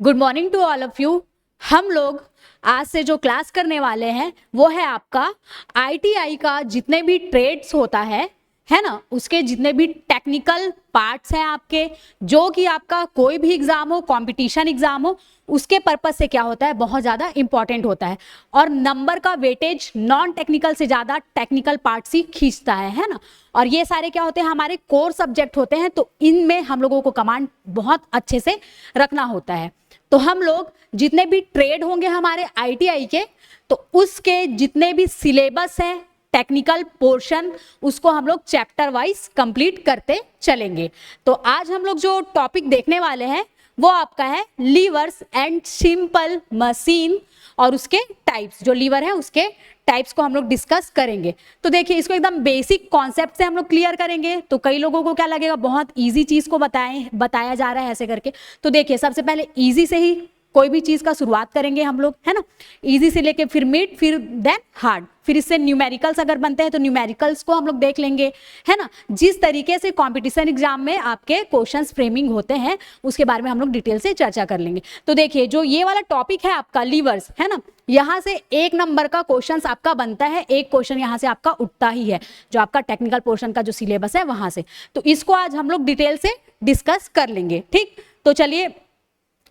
Good morning to all of you. हम लोग आज से जो क्लास करने वाले हैं वो है आपका आईटीआई का जितने भी ट्रेड्स होता है ना, उसके जितने भी टेक्निकल पार्ट्स हैं आपके, जो कि आपका कोई भी एग्जाम हो, कंपटीशन एग्जाम हो, उसके पर्पस से क्या होता है, बहुत ज़्यादा इंपॉर्टेंट होता है। और नंबर का वेटेज नॉन टेक्निकल से ज़्यादा टेक्निकल पार्ट्स ही खींचता है ना। और ये सारे क्या होते हैं, हमारे कोर सब्जेक्ट होते हैं, तो इनमें हम लोगों को कमांड बहुत अच्छे से रखना होता है। तो हम लोग जितने भी ट्रेड होंगे हमारे आईटीआई के, तो उसके जितने भी सिलेबस हैं, टेक्निकल पोर्शन, उसको हम लोग चैप्टर वाइज कंप्लीट करते चलेंगे। तो आज हम लोग जो टॉपिक देखने वाले हैं वो आपका है लीवर्स एंड सिंपल मशीन, और उसके टाइप्स, जो लीवर है उसके टाइप्स को हम लोग डिस्कस करेंगे। तो देखिए, इसको एकदम बेसिक कॉन्सेप्ट से हम लोग क्लियर करेंगे। तो कई लोगों को क्या लगेगा, बहुत इजी चीज को बताया जा रहा है ऐसे करके। तो देखिए, सबसे पहले इजी से ही कोई भी चीज का शुरुआत करेंगे हम लोग, है ना। इजी से लेके फिर मिड, फिर देन हार्ड, फिर इससे न्यूमेरिकल्स अगर बनते हैं तो न्यूमेरिकल्स को हम लोग देख लेंगे, है ना। जिस तरीके से कंपटीशन एग्जाम में आपके क्वेश्चंस फ्रेमिंग होते हैं उसके बारे में हम लोग डिटेल से चर्चा कर लेंगे। तो देखिए, जो ये वाला टॉपिक है आपका लीवर्स, है ना, यहाँ से 1 नंबर का क्वेश्चन आपका बनता है, एक क्वेश्चन यहाँ से आपका उठता ही है, जो आपका टेक्निकल पोर्शन का जो सिलेबस है वहां से। तो इसको आज हम लोग डिटेल से डिस्कस कर लेंगे, ठीक। तो चलिए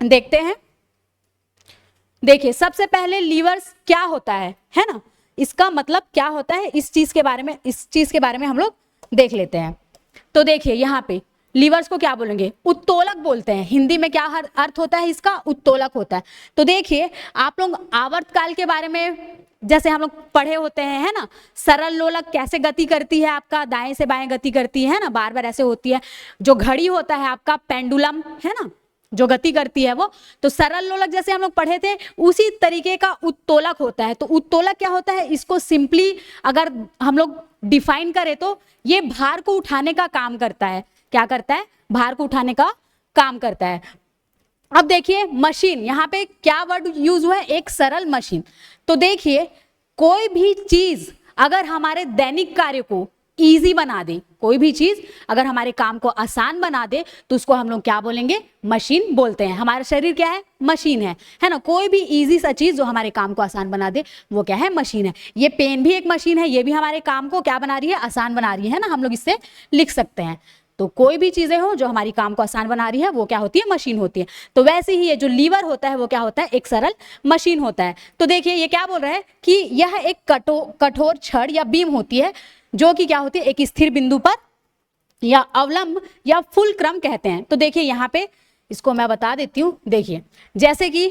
देखते हैं। देखिए, सबसे पहले लीवर्स क्या होता है ना, इसका मतलब क्या होता है, इस चीज के बारे में हम लोग देख लेते हैं। तो देखिए, यहाँ पे लीवर्स को क्या बोलेंगे, उत्तोलक बोलते हैं। हिंदी में क्या अर्थ होता है इसका, उत्तोलक होता है। तो देखिए, आप लोग आवर्तकाल के बारे में जैसे हम लोग पढ़े होते हैं, है ना। सरल लोलक कैसे गति करती है, आपका दाएं से बाएं गति करती है ना, बार बार ऐसे होती है। जो घड़ी होता है आपका पेंडुलम, है ना, जो गति करती है वो। तो सरल लोलक जैसे हम लोग पढ़े थे, उसी तरीके का उत्तोलक होता है। तो उत्तोलक क्या होता है, इसको सिंपली अगर हम लोग डिफाइन करें तो ये भार को उठाने का काम करता है। क्या करता है, भार को उठाने का काम करता है। अब देखिए, मशीन, यहाँ पे क्या वर्ड यूज हुआ है, एक सरल मशीन। तो देखिए, कोई भी चीज अगर हमारे दैनिक कार्य को इजी बना दे, कोई भी चीज अगर हमारे काम को आसान बना दे, तो उसको हम लोग क्या बोलेंगे, मशीन बोलते हैं। हमारा शरीर क्या है, मशीन है ना। कोई भी इजी सा चीज जो हमारे काम को आसान बना दे वो क्या है, मशीन है। ये पेन भी एक मशीन है, ये भी हमारे काम को क्या बना रही है, आसान बना रही है ना, हम लोग इससे लिख सकते हैं। तो कोई भी चीजें हो जो हमारी काम को आसान बना रही है वो क्या होती है, मशीन होती है। तो वैसे ही ये जो लीवर होता है वो क्या होता है, एक सरल मशीन होता है। तो देखिए, ये क्या बोल रहा है कि यह एक कठोर छड़ या बीम होती है, जो कि क्या होती है, एक स्थिर बिंदु पर या अवलंब या फुलक्रम कहते हैं। तो देखिए, यहाँ पे इसको मैं बता देती हूँ। देखिए, जैसे कि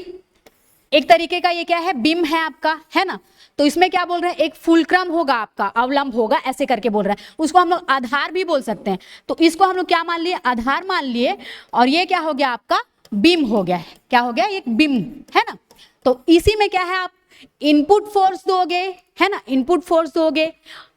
एक तरीके का ये क्या है, बीम है आपका, है ना। तो इसमें क्या बोल रहे हैं, एक फुलक्रम होगा आपका, अवलंब होगा, ऐसे करके बोल रहा है। उसको हम लोग आधार भी बोल सकते हैं। तो इसको हम लोग क्या मान लिए, आधार मान लिए। और ये क्या हो गया आपका, बीम हो गया है। क्या हो गया, एक बीम, है ना। तो इसी में क्या है, आप इनपुट फोर्स दोगे, है ना, इनपुट फोर्स दोगे,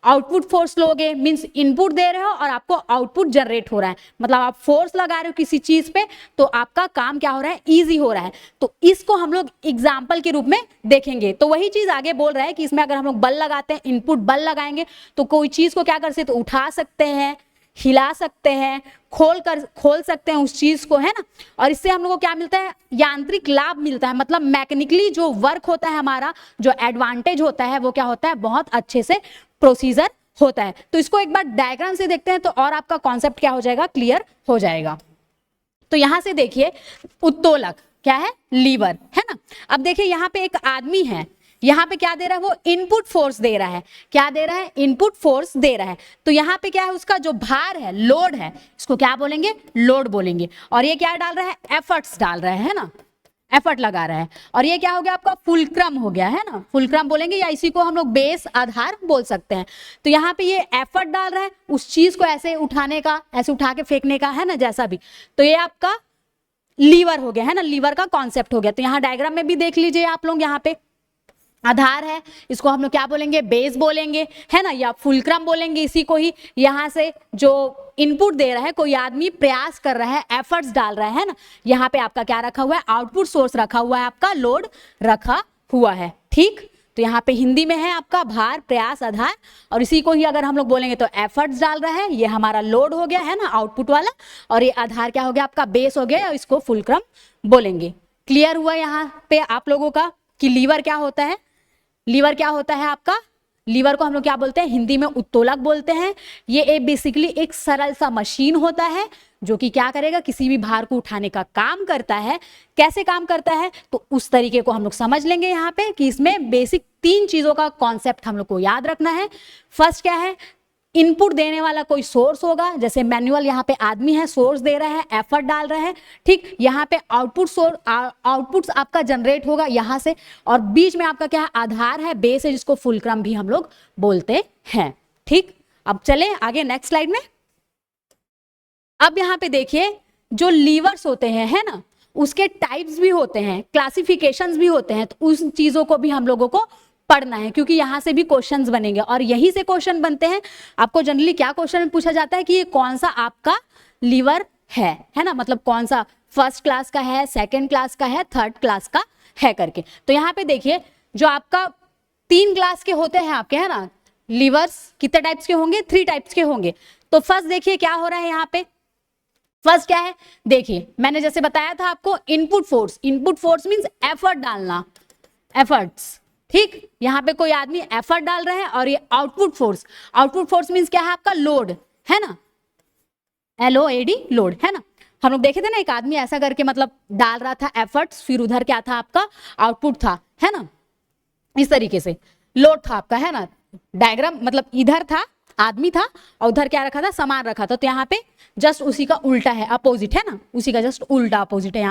आउटपुट फोर्स लोगे, मींस इनपुट दे रहे हो और आपको आउटपुट जनरेट हो रहा है, मतलब आप फोर्स लगा रहे हो किसी चीज पे, तो आपका काम क्या हो रहा है, इजी हो रहा है। तो इसको हम लोग एग्जाम्पल के रूप में देखेंगे। तो वही चीज आगे बोल रहा है कि इसमें अगर हम लोग बल लगाते हैं, इनपुट बल लगाएंगे, तो कोई चीज को क्या कर सकते, तो उठा सकते हैं, हिला सकते हैं, खोल सकते हैं उस चीज को, है ना। और इससे हम लोग को क्या मिलता है, यांत्रिक लाभ मिलता है। मतलब मैकेनिकली जो वर्क होता है हमारा, जो एडवांटेज होता है वो क्या होता है, बहुत अच्छे से प्रोसीजर होता है। तो इसको एक बार डायग्राम से देखते हैं तो और आपका कॉन्सेप्ट क्या हो जाएगा, क्लियर हो जाएगा। तो यहां से देखिए, उत्तोलक क्या है, लीवर, है ना। अब देखिए, यहाँ पे एक आदमी है, यहाँ पे क्या दे रहा है, वो इनपुट फोर्स दे रहा है। क्या दे रहा है, इनपुट फोर्स दे रहा है। तो यहाँ पे क्या है, उसका जो भार है, लोड है, इसको क्या बोलेंगे, लोड बोलेंगे। और ये क्या डाल रहा है, एफर्ट्स डाल रहा है ना, एफर्ट लगा रहा है। और ये क्या हो गया आपका, फुलक्रम हो गया, है ना, फुलक्रम बोलेंगे, या इसी को हम लोग बेस, आधार बोल सकते हैं। तो यहाँ पे ये एफर्ट डाल रहा है उस चीज को ऐसे उठाने का, ऐसे उठा के फेंकने का, है ना, जैसा भी। तो ये आपका लीवर हो गया, है ना, लीवर का कॉन्सेप्ट हो गया। तो यहाँ डायग्राम में भी देख लीजिए आप लोग, यहाँ पे आधार है, इसको हम लोग क्या बोलेंगे, बेस बोलेंगे, है ना, या फुलक्रम बोलेंगे इसी को ही। यहाँ से जो इनपुट दे रहा है, कोई आदमी प्रयास कर रहा है, एफर्ट्स डाल रहा है ना। यहाँ पे आपका क्या रखा हुआ है, आउटपुट सोर्स रखा हुआ है, आपका लोड रखा हुआ है, ठीक। तो यहाँ पे हिंदी में है आपका भार, प्रयास, आधार। और इसी को ही अगर हम लोग बोलेंगे तो एफर्ट्स डाल रहा है, ये हमारा लोड हो गया, है ना, आउटपुट वाला। और ये आधार क्या हो गया आपका, बेस हो गया, और इसको फुलक्रम बोलेंगे, क्लियर हुआ यहाँ पे आप लोगों का कि लीवर क्या होता है? लीवर क्या होता है आपका? लीवर को हम लोग क्या बोलते हैं? हिंदी में उत्तोलक बोलते हैं। ये बेसिकली एक सरल सा मशीन होता है जो कि क्या करेगा? किसी भी भार को उठाने का काम करता है। कैसे काम करता है? तो उस तरीके को हम लोग समझ लेंगे यहाँ पे कि इसमें बेसिक 3 चीजों का कॉन्सेप्ट हम लोग को याद रखना है। फर्स्ट क्या है? इनपुट देने वाला कोई सोर्स होगा, जैसे मैनुअल यहाँ पे आदमी है, सोर्स दे रहा है, एफर्ट डाल रहा है, ठीक। यहाँ पे आउटपुट्स आपका जनरेट होगा यहाँ से, और बीच में आपका क्या है? आधार है, बेस है, जिसको फुलक्रम भी हम लोग बोलते हैं, ठीक। अब चले आगे नेक्स्ट स्लाइड में। अब यहाँ पे देखिए जो लीवर्स होते हैं, है ना, उसके टाइप्स भी होते हैं, क्लासिफिकेशंस भी होते हैं, तो उस चीजों को भी हम लोगों को पढ़ना है, क्योंकि यहां से भी क्वेश्चंस बनेंगे और यहीं से क्वेश्चन बनते हैं। आपको जनरली क्या क्वेश्चन पूछा जाता है कि ये कौन सा आपका लीवर है ना, मतलब कौन सा फर्स्ट क्लास का है, सेकंड क्लास का है, थर्ड क्लास का है करके। तो यहाँ पे देखिए जो आपका 3 क्लास के होते हैं आपके, है ना, लीवर्स कितने टाइप्स के होंगे? 3 टाइप्स के होंगे। तो फर्स्ट देखिए क्या हो रहा है यहाँ पे। फर्स्ट क्या है? देखिए मैंने जैसे बताया था आपको, input force. Input force means effort डालना, एफर्ट्स, ठीक। यहाँ पे कोई आदमी एफर्ट डाल रहा है। और ये output force, output force means क्या है? आपका लोड, है ना, LOAD, लोड, है ना। हम लोग देखे थे ना, एक आदमी ऐसा करके मतलब डाल रहा था एफर्ट्स, फिर उधर क्या था आपका? आउटपुट था, है ना, इस तरीके से लोड था आपका, है ना। डायग्राम मतलब इधर था आदमी था और उधर क्या रखा था? सामान रखा था। तो यहाँ पे जस्ट उसी का उल्टा है, अपोजिट, है ना, उसी का जस्ट उल्टा अपोजिट है।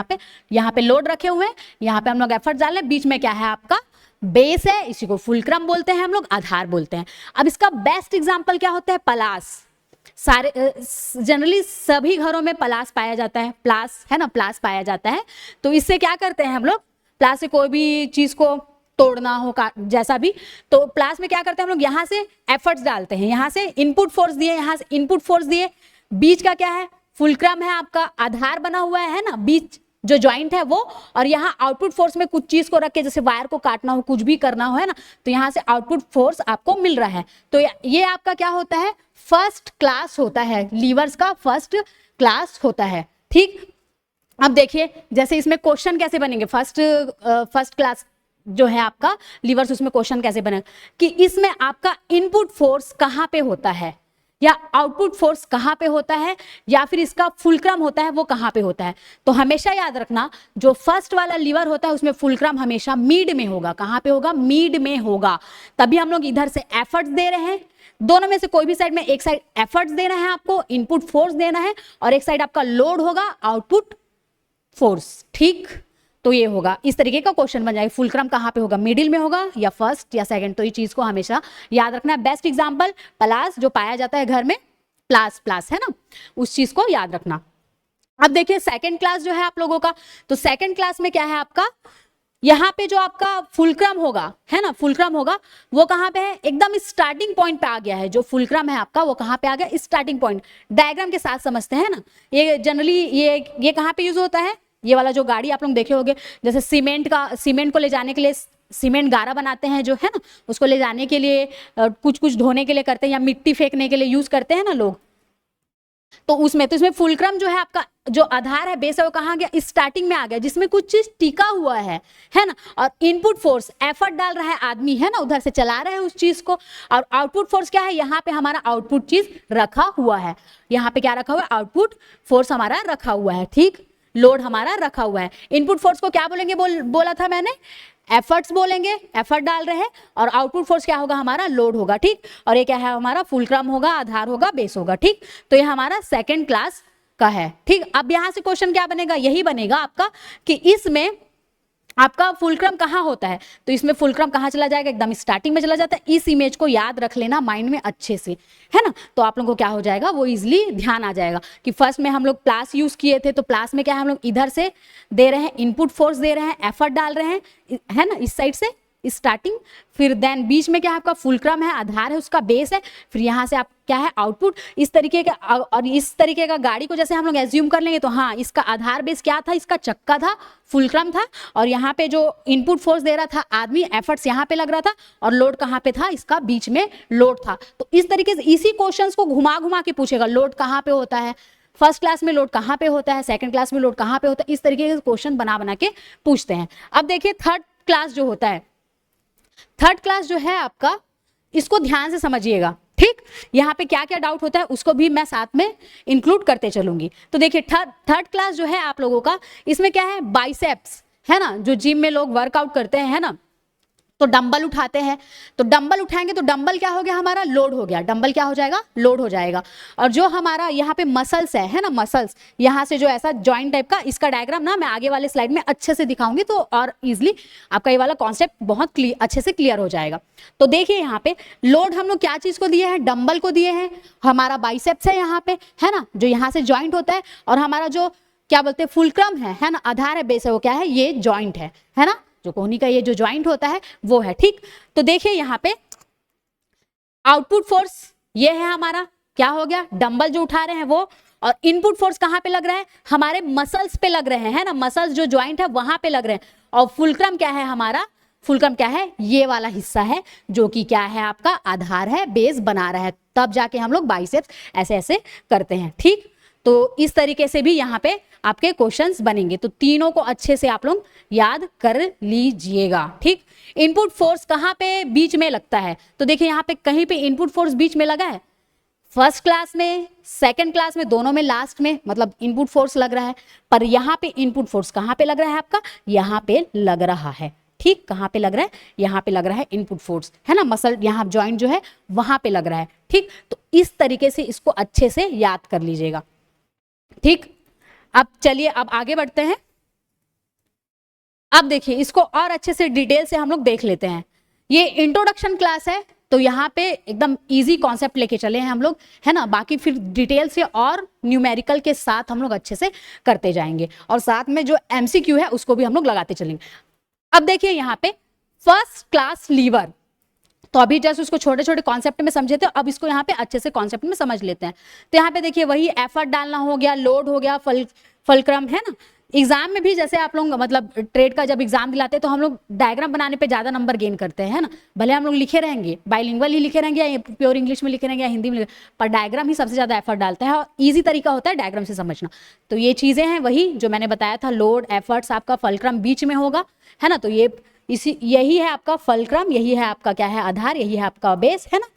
यहाँ पे लोड रखे हुए हैं, यहाँ पे हम लोग एफर्ट डाल रहे हैं, बीच में क्या है आपका? बेस है, इसी को फुलक्रम बोलते हैं हम लोग, आधार बोलते हैं। अब इसका बेस्ट एग्जांपल क्या होता है? पलास। सारे जनरली सभी घरों में पलास पाया जाता है, प्लास, है ना, प्लास पाया जाता है। तो इससे क्या करते हैं हम लोग? प्लास से कोई भी चीज को तोड़ना हो जैसा भी, तो प्लास में क्या करते हैं हम लोग? यहाँ से एफर्ट्स डालते हैं, यहाँ से इनपुट फोर्स दिए, यहाँ से इनपुट फोर्स दिए, बीच का क्या है? फुलक्रम है आपका, आधार बना हुआ है ना, बीच जो ज्वाइंट है वो, और यहाँ आउटपुट फोर्स में कुछ चीज को रख के, जैसे वायर को काटना हो, कुछ भी करना हो, है ना, तो यहाँ से आउटपुट फोर्स आपको मिल रहा है। तो ये आपका क्या होता है? फर्स्ट क्लास होता है, लीवर्स का फर्स्ट क्लास होता है, ठीक। अब देखिए जैसे इसमें क्वेश्चन कैसे बनेंगे, फर्स्ट क्लास जो है आपका लीवर्स, उसमें क्वेश्चन कैसे बनेगा कि इसमें आपका इनपुट फोर्स कहाँ पे होता है, या आउटपुट फोर्स कहाँ पे होता है, या फिर इसका फुलक्रम होता है वो कहाँ पे होता है। तो हमेशा याद रखना, जो फर्स्ट वाला लीवर होता है उसमें फुलक्रम हमेशा मिड में होगा। कहाँ पे होगा? मिड में होगा। तभी हम लोग इधर से एफर्ट्स दे रहे हैं, दोनों में से कोई भी साइड में, एक साइड एफर्ट्स देना है आपको, इनपुट फोर्स देना है, और एक साइड आपका लोड होगा, आउटपुट फोर्स, ठीक। तो ये होगा, इस तरीके का क्वेश्चन बन जाएगा। फुलक्रम कहाँ पे होगा? मिडिल में होगा या फर्स्ट या सेकंड। तो ये चीज को हमेशा याद रखना है। बेस्ट एग्जांपल पलास, जो पाया जाता है घर में, प्लास है ना, उस चीज को याद रखना। अब देखिए सेकंड क्लास जो है आप लोगों का, तो सेकंड क्लास में क्या है आपका? यहाँ पे जो आपका फुलक्रम होगा, है ना, फुलक्रम होगा, वो कहाँ पे है? एकदम स्टार्टिंग पॉइंट पे आ गया है। जो फुलक्रम है आपका वो कहाँ पे आ गया? Starting point. डायग्राम के साथ समझते हैं ना। ये जनरली ये कहाँ पे यूज होता है? ये वाला जो गाड़ी आप लोग देखे होंगे, जैसे सीमेंट को ले जाने के लिए, सीमेंट गारा बनाते हैं जो, है ना, उसको ले जाने के लिए, कुछ धोने के लिए करते हैं, या मिट्टी फेंकने के लिए यूज करते हैं ना लोग। तो इसमें फुलक्रम जो है आपका, जो आधार है, बेस है, वो कहाँ गया? स्टार्टिंग में आ गया, जिसमें कुछ चीज टिका हुआ है ना। और इनपुट फोर्स, एफर्ट डाल रहा है आदमी, है ना, उधर से चला रहा है उस चीज को। और आउटपुट फोर्स क्या है? यहाँ पे हमारा आउटपुट चीज रखा हुआ है। यहाँ पे क्या रखा हुआ है? आउटपुट फोर्स हमारा रखा हुआ है, ठीक। लोड हमारा रखा हुआ है। इनपुट फोर्स को क्या बोलेंगे? बोला था मैंने, एफर्ट्स बोलेंगे, एफर्ट डाल रहे हैं। और आउटपुट फोर्स क्या होगा? हमारा लोड होगा, ठीक। और ये क्या है? हमारा फुलक्रम होगा, आधार होगा, बेस होगा, ठीक। तो ये हमारा सेकंड क्लास का है, ठीक। अब यहां से क्वेश्चन क्या बनेगा? यही बनेगा आपका कि इसमें आपका फुलक्रम कहाँ होता है। तो इसमें फुलक्रम कहाँ चला जाएगा? एकदम स्टार्टिंग में चला जाता है। इस इमेज को याद रख लेना माइंड में अच्छे से, है ना। तो आप लोगों को क्या हो जाएगा? वो इजिली ध्यान आ जाएगा कि फर्स्ट में हम लोग प्लास यूज किए थे, तो प्लास में क्या है? हम लोग इधर से दे रहे हैं, इनपुट फोर्स दे रहे हैं, एफर्ट डाल रहे हैं, है ना, इस साइड से स्टार्टिंग। फिर देन बीच में क्या है? आपका फुलक्रम है, आधार है, उसका बेस है। फिर यहाँ से आप क्या है? आउटपुट। इस तरीके का, और इस तरीके का गाड़ी को जैसे हम लोग एज्यूम कर लेंगे, तो हाँ, इसका आधार बेस क्या था? इसका चक्का था, फुलक्रम था। और यहाँ पे जो इनपुट फोर्स दे रहा था आदमी, एफर्ट्स यहाँ पे लग रहा था, और लोड कहाँ पे था? इसका बीच में लोड था। तो इस तरीके से इसी क्वेश्चंस को घुमा घुमा के पूछेगा, लोड कहाँ पे होता है, फर्स्ट क्लास में लोड कहाँ पे होता है, सेकंड क्लास में लोड कहाँ पे होता है, इस तरीके के क्वेश्चन बना बना के पूछते हैं। अब देखिए थर्ड क्लास जो होता है, थर्ड क्लास जो है आपका, इसको ध्यान से समझिएगा, ठीक। यहाँ पे क्या क्या डाउट होता है उसको भी मैं साथ में इंक्लूड करते चलूंगी। तो देखिए थर्ड क्लास जो है आप लोगों का, इसमें क्या है, बाइसेप्स है ना, जो जिम में लोग वर्कआउट करते हैं है ना, तो डंबल उठाते हैं, तो डंबल उठाएंगे तो डंबल क्या हो गया हमारा, लोड हो गया, डंबल क्या हो जाएगा, लोड हो जाएगा। और जो हमारा यहाँ पे मसल्स है ना, मसल्स यहाँ से जो ऐसा जॉइंट टाइप का, इसका डायग्राम ना मैं आगे वाले स्लाइड में अच्छे से दिखाऊंगी, तो और इजिली आपका ये वाला कॉन्सेप्ट बहुत अच्छे से क्लियर हो जाएगा। तो देखिए यहाँ पे लोड हम लोग क्या चीज को दिए हैं, डंबल को दिए हैं, हमारा बाइसेप्स है यहाँ पे है ना, जो यहाँ से ज्वाइंट होता है, और हमारा जो क्या बोलते हैं फुलक्रम है ना, आधार है, बेस है, वो क्या है, ये ज्वाइंट है ना, जो कोहनी का ये जो ज्वाइंट होता है वो है, ठीक। तो देखिए यहाँ पे आउटपुट फोर्स ये है हमारा, क्या हो गया, डंबल जो उठा रहे हैं वो, और इनपुट फोर्स कहाँ पे लग रहा है, हमारे मसल्स पे लग रहे हैं है ना, मसल्स जो ज्वाइंट है वहां पे लग रहे हैं। और फुलक्रम क्या है हमारा, फुलक्रम क्या है, ये वाला हिस्सा है जो कि क्या है आपका, आधार है, बेस बना रहा है, तब जाके हम लोग बाइसेप्स ऐसे ऐसे करते हैं, ठीक। तो इस तरीके से भी यहाँ पे आपके क्वेश्चंस बनेंगे, तो तीनों को अच्छे से आप लोग याद कर लीजिएगा, ठीक। इनपुट फोर्स कहाँ पे बीच में लगता है, तो देखिए यहाँ पे कहीं पे इनपुट फोर्स बीच में लगा है, फर्स्ट क्लास में, सेकंड क्लास में, दोनों में लास्ट में, मतलब इनपुट फोर्स लग रहा है, पर यहाँ पे इनपुट फोर्स कहाँ पे लग रहा है आपका, यहाँ पे लग रहा है, ठीक। कहाँ पे लग रहा है, यहाँ पे लग रहा है इनपुट फोर्स है ना, मसल यहाँ ज्वाइंट जो है वहां पे लग रहा है, ठीक। तो इस तरीके से इसको अच्छे से याद कर लीजिएगा, ठीक। अब चलिए अब आगे बढ़ते हैं। अब देखिए इसको और अच्छे से डिटेल से हम लोग देख लेते हैं। ये इंट्रोडक्शन क्लास है, तो यहाँ पे एकदम इजी कॉन्सेप्ट लेके चले हैं हम लोग है ना, बाकी फिर डिटेल से और न्यूमेरिकल के साथ हम लोग अच्छे से करते जाएंगे, और साथ में जो एमसीक्यू है उसको भी हम लोग लगाते चलेंगे। अब देखिए यहाँ पे फर्स्ट क्लास लीवर, तो अभी जस्ट उसको छोटे छोटे कॉन्सेप्ट में समझे थे, अब इसको यहाँ पे अच्छे से कॉन्सेप्ट में समझ लेते हैं। तो यहाँ पे देखिए वही एफर्ट डालना हो गया, लोड हो गया, फलक्रम है ना। एग्जाम में भी जैसे आप लोग मतलब ट्रेड का जब एग्जाम दिलाते हैं तो हम लोग डायग्राम बनाने पे ज्यादा नंबर गेन करते हैं है ना, भले हम लोग लिखे रहेंगे बाइलिंगुअल ही लिखे रहेंगे या प्योर इंग्लिश में लिखे रहेंगे या हिंदी में, पर डायग्राम ही सबसे ज्यादा एफर्ट डालता है, और ईजी तरीका होता है डायग्राम से समझना। तो ये चीजें हैं वही जो मैंने बताया था, लोड एफर्ट्स, आपका फलक्रम बीच में होगा है ना, तो ये यही है आपका फलक्रम, यही है आपका क्या है, आधार, यही है आपका बेस है ना।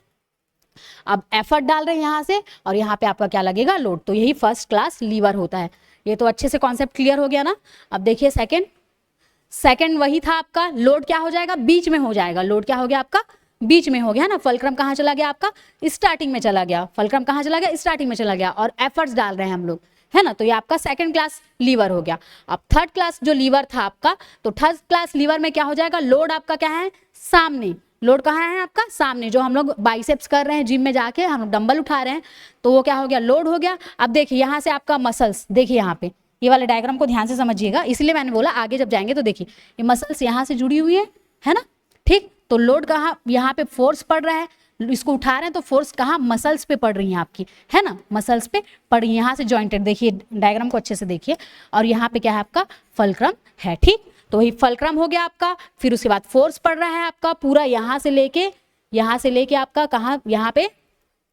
अब एफर्ट डाल रहे हैं यहाँ से, और यहाँ पे आपका क्या लगेगा, लोड, तो यही फर्स्ट क्लास लीवर होता है। ये तो अच्छे से कॉन्सेप्ट क्लियर हो गया ना। अब देखिए सेकंड वही था आपका, लोड क्या हो जाएगा, बीच में हो जाएगा, लोड क्या हो गया आपका, बीच में हो गया ना। फलक्रम कहाँ चला गया आपका, स्टार्टिंग में चला गया, फलक्रम कहाँ चला गया, स्टार्टिंग में चला गया, और एफर्ट्स डाल रहे हैं हम लोग है ना, तो ये आपका सेकंड क्लास लीवर हो गया। अब थर्ड क्लास जो लीवर था आपका, तो थर्ड क्लास लीवर में क्या हो जाएगा, लोड आपका क्या है, सामने, लोड कहाँ है आपका, सामने, जो हम लोग बाइसेप्स कर रहे हैं जिम में जाके, हम लोग डंबल उठा रहे हैं, तो वो क्या हो गया, लोड हो गया। अब देखिए यहाँ से आपका मसल्स, देखिए यहाँ पे ये वाले डायग्राम को ध्यान से समझिएगा, इसलिए मैंने बोला आगे जब जाएंगे तो देखिए ये मसल्स यहाँ से जुड़ी हुई है ना, ठीक। तो लोड कहाँ, यहाँ पे फोर्स पड़ रहा है, इसको उठा रहे हैं तो फोर्स कहाँ, मसल्स पे पड़ रही है आपकी है ना, मसल्स पे पड़ रही है, यहाँ से जॉइंटेड, देखिए डायग्राम को अच्छे से देखिए, और यहाँ पे क्या है आपका, फलक्रम है, ठीक। तो वही फलक्रम हो गया आपका, फिर उसके बाद फोर्स पड़ रहा है आपका पूरा यहाँ से लेके आपका कहाँ, यहाँ पे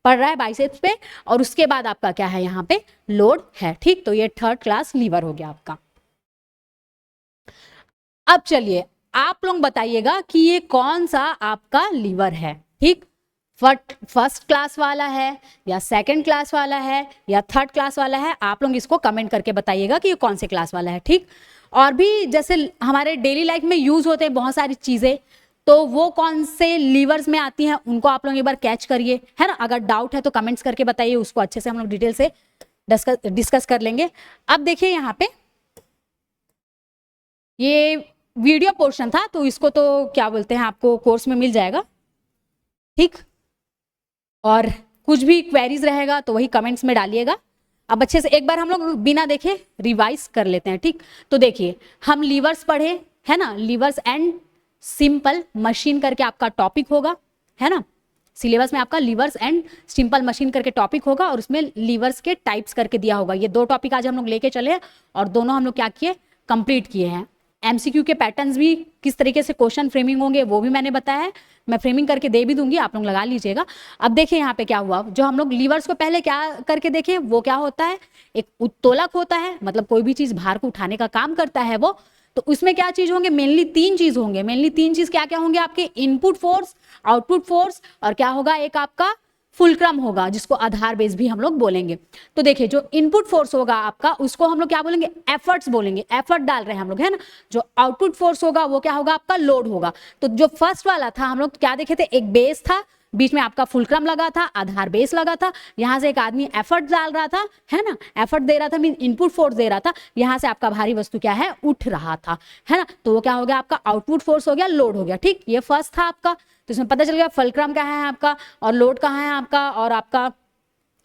पड़ रहा है बाइसेप्स पे, और उसके बाद आपका क्या है, यहाँ पे लोड है, ठीक। तो ये थर्ड क्लास लीवर हो गया आपका। अब चलिए आप लोग बताइएगा कि ये कौन सा आपका लीवर है, ठीक। फर्स्ट क्लास वाला है या सेकंड क्लास वाला है या थर्ड क्लास वाला है, आप लोग इसको कमेंट करके बताइएगा कि ये कौन से क्लास वाला है, ठीक। और भी जैसे हमारे डेली लाइफ में यूज होते हैं बहुत सारी चीजें, तो वो कौन से लीवर्स में आती हैं उनको आप लोग एक बार कैच करिए है ना। अगर डाउट है तो कमेंट्स करके बताइए, उसको अच्छे से हम लोग डिटेल से डिस्कस कर लेंगे। अब देखिए यहाँ पे ये वीडियो पोर्शन था, तो इसको तो क्या बोलते हैं, आपको कोर्स में मिल जाएगा, ठीक। और कुछ भी क्वेरीज रहेगा तो वही कमेंट्स में डालिएगा। अब अच्छे से एक बार हम लोग बिना देखे रिवाइज कर लेते हैं, ठीक। तो देखिए हम लीवर्स पढ़े है ना, लीवर्स एंड सिंपल मशीन करके आपका टॉपिक होगा है ना, सिलेबस में आपका लीवर्स एंड सिंपल मशीन करके टॉपिक होगा, और उसमें लीवर्स के टाइप्स करके दिया होगा। ये दो टॉपिक आज हम लोग लेके चले और दोनों हम लोग क्या किए, कंप्लीट किए हैं। एमसीक्यू के पैटर्न्स भी किस तरीके से क्वेश्चन फ्रेमिंग होंगे वो भी मैंने बताया है, मैं फ्रेमिंग करके दे भी दूंगी, आप लोग लगा लीजिएगा। अब देखिए यहाँ पे क्या हुआ, जो हम लोग लीवर्स को पहले क्या करके देखें, वो क्या होता है, एक उत्तोलक होता है, मतलब कोई भी चीज भार को उठाने का काम करता है वो। तो उसमें क्या चीज होंगे, मेनली 3 चीज होंगे। मेनली 3 चीज क्या क्या होंगे आपके, इनपुट फोर्स, आउटपुट फोर्स, और क्या होगा एक आपका फुलक्रम होगा, जिसको आधार बेस भी हम लोग बोलेंगे। तो देखिए जो इनपुट फोर्स होगा आपका, उसको हम लोग क्या बोलेंगे, एफर्ट्स बोलेंगे, एफर्ट डाल रहे हैं हम लोग, है ना। जो आउटपुट फोर्स होगा वो क्या होगा आपका, लोड होगा। तो जो फर्स्ट वाला था हम लोग क्या देखे थे, एक बेस था, बीच में आपका फुलक्रम लगा था, आधार बेस लगा था, यहां से एक आदमी एफर्ट डाल रहा था, है ना, एफर्ट दे रहा था, मीन इनपुट फोर्स दे रहा था, यहां से आपका भारी वस्तु क्या है, उठ रहा था, है ना। तो वो क्या हो गया आपका, आउटपुट फोर्स हो गया, लोड हो गया, ठीक। ये फर्स्ट था आपका, तो इसमें पता चल गया फुलक्रम कहाँ है आपका, और लोड कहाँ है आपका, और आपका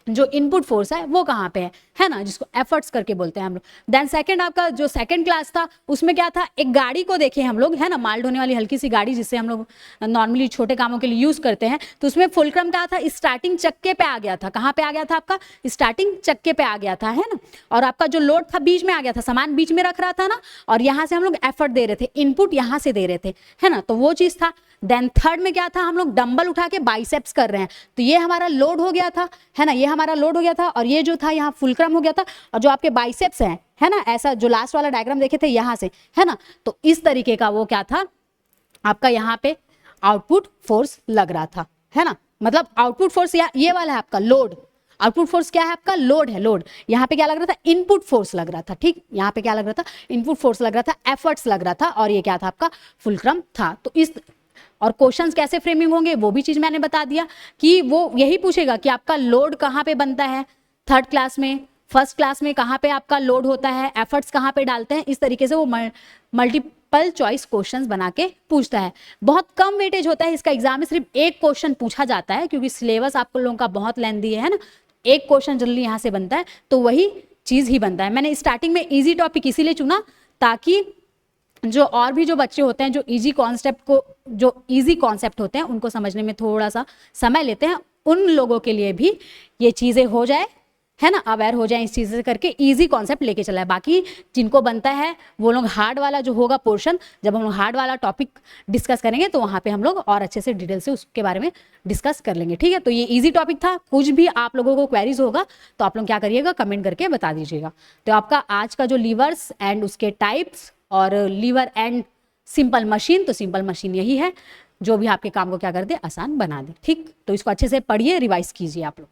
जो इनपुट फोर्स है वो कहाँ पे है ना, जिसको एफर्ट्स करके बोलते हैं हम लोग। देन सेकंड आपका जो सेकंड क्लास था, उसमें क्या था, एक गाड़ी को देखे हम लोग, है ना, माल ढोने वाली हल्की सी गाड़ी, जिससे हम लोग नॉर्मली छोटे कामों के लिए यूज करते हैं। तो उसमें फुलक्रम क्या था, स्टार्टिंग चक्के पे आ गया था, कहाँ पे आ गया था आपका, स्टार्टिंग चक्के पे आ गया था, है ना। और आपका जो लोड था बीच में आ गया था, सामान बीच में रख रहा था ना, और यहाँ से हम लोग एफर्ट दे रहे थे, इनपुट यहाँ से दे रहे थे, है ना, तो वो चीज था। देन थर्ड में क्या था, हम लोग डंबल उठा के बाइसेप्स कर रहे हैं, तो ये हमारा लोड हो गया था, है ना, ये हमारा लोड हो गया था, और ये जो था यहाँ फुलक्रम हो गया था, और जो आपके बाइसेप्स हैं, है ना, ऐसा जो लास्ट वाला डायग्राम देखे थे यहाँ से, है ना, तो इस तरीके का वो क्या था आपका, यहाँ पे आउटपुट फोर्स लग रहा था, है ना। मतलब आउटपुट फोर्स ये वाला है आपका लोड, आउटपुट फोर्स क्या है आपका, लोड है, लोड। यहाँ पे क्या लग रहा था, इनपुट फोर्स लग रहा था, ठीक। यहाँ पे क्या लग रहा था, इनपुट फोर्स लग रहा था, एफर्ट्स लग रहा था, और ये क्या था आपका, फुलक्रम था। तो इस और क्वेश्चंस कैसे फ्रेमिंग होंगे वो भी चीज मैंने बता दिया, कि वो यही पूछेगा कि आपका लोड कहाँ पे बनता है थर्ड क्लास में, फर्स्ट क्लास में कहाँ पे आपका लोड होता है, एफर्ट्स कहाँ पे डालते हैं। इस तरीके से वो मल्टीपल चॉइस क्वेश्चंस बना के पूछता है। बहुत कम वेटेज होता है इसका, एग्जाम में सिर्फ एक क्वेश्चन पूछा जाता है, क्योंकि सिलेबस आप लोगों का बहुत लेंथी है ना, एक क्वेश्चन जल्दी यहाँ से बनता है, तो वही चीज ही बनता है। मैंने स्टार्टिंग में इजी टॉपिक इसीलिए चुना, ताकि जो और भी जो बच्चे होते हैं, जो इजी कॉन्सेप्ट होते हैं, उनको समझने में थोड़ा सा समय लेते हैं, उन लोगों के लिए भी ये चीजें हो जाए, है ना, अवेयर हो जाए इस चीज से, करके इजी कॉन्सेप्ट लेके चला है। बाकी जिनको बनता है वो लोग हार्ड वाला जो होगा पोर्शन, जब हम लोग हार्ड वाला टॉपिक डिस्कस करेंगे तो वहाँ पे हम लोग और अच्छे से डिटेल से उसके बारे में डिस्कस कर लेंगे, ठीक है। तो ये इजी टॉपिक था। कुछ भी आप लोगों को क्वेरीज होगा तो आप लोग क्या करिएगा, कमेंट करके बता दीजिएगा। तो आपका आज का जो लीवर्स एंड उसके टाइप्स और लीवर एंड सिंपल मशीन, तो सिंपल मशीन यही है जो भी आपके काम को क्या कर दे, आसान बना दे, ठीक। तो इसको अच्छे से पढ़िए, रिवाइज कीजिए आप लोग।